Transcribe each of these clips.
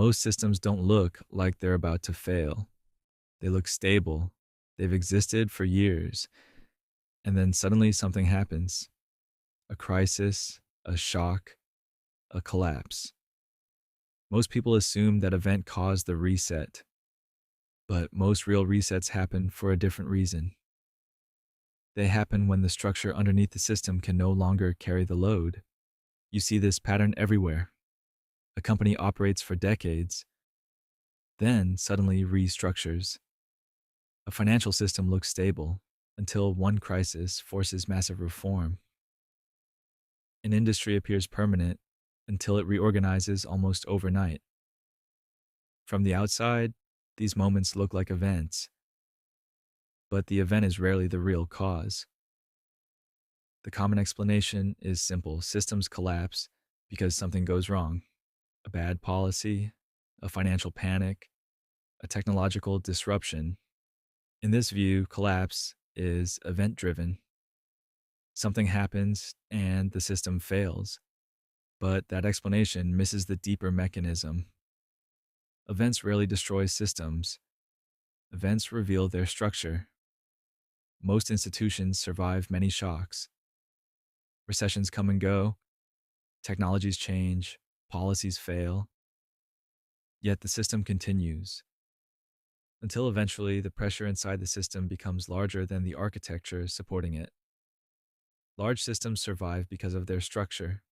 Most systems don't look like they're about to fail. They look stable. They've existed for years. And then suddenly something happens: a crisis, a shock, a collapse. Most people assume that event caused the reset, but most real resets happen for a different reason. They happen when the structure underneath the system can no longer carry the load. You see this pattern everywhere. A company operates for decades, then suddenly restructures. A financial system looks stable until one crisis forces massive reform. An industry appears permanent until it reorganizes almost overnight. From the outside, these moments look like events, but the event is rarely the real cause. The common explanation is simple: systems collapse because something goes wrong. A bad policy, a financial panic, a technological disruption. In this view, collapse is event driven. Something happens and the system fails, but that explanation misses the deeper mechanism. Events rarely destroy systems, events reveal their structure. Most institutions survive many shocks. Recessions come and go, technologies change, policies fail, yet the system continues until eventually the pressure inside the system becomes larger than the architecture supporting it. Large systems survive because of their structure.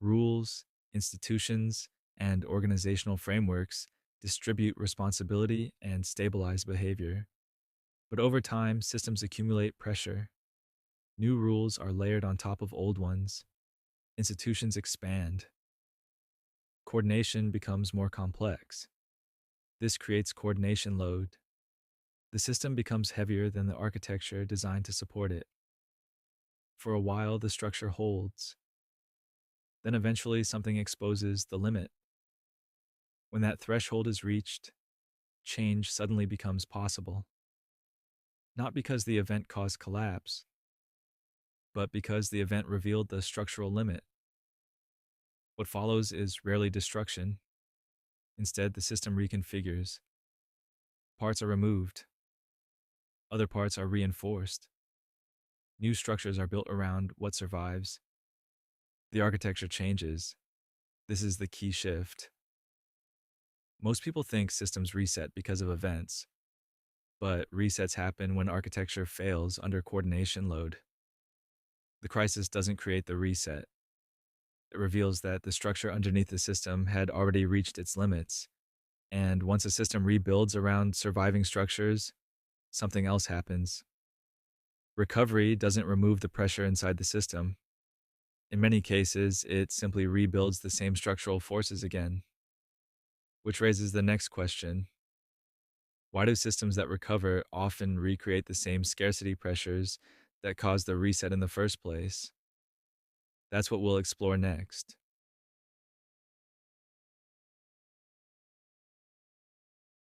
Rules, institutions, and organizational frameworks distribute responsibility and stabilize behavior. But over time, systems accumulate pressure. New rules are layered on top of old ones. Institutions expand. Coordination becomes more complex. This creates coordination load. The system becomes heavier than the architecture designed to support it. For a while, the structure holds. Then eventually, something exposes the limit. When that threshold is reached, change suddenly becomes possible. Not because the event caused collapse, but because the event revealed the structural limit. What follows is rarely destruction. Instead, the system reconfigures. Parts are removed. Other parts are reinforced. New structures are built around what survives. The architecture changes. This is the key shift. Most people think systems reset because of events, but resets happen when architecture fails under coordination load. The crisis doesn't create the reset. It reveals that the structure underneath the system had already reached its limits, and once a system rebuilds around surviving structures, something else happens. Recovery doesn't remove the pressure inside the system. In many cases, it simply rebuilds the same structural forces again. Which raises the next question: why do systems that recover often recreate the same scarcity pressures that caused the reset in the first place? That's what we'll explore next.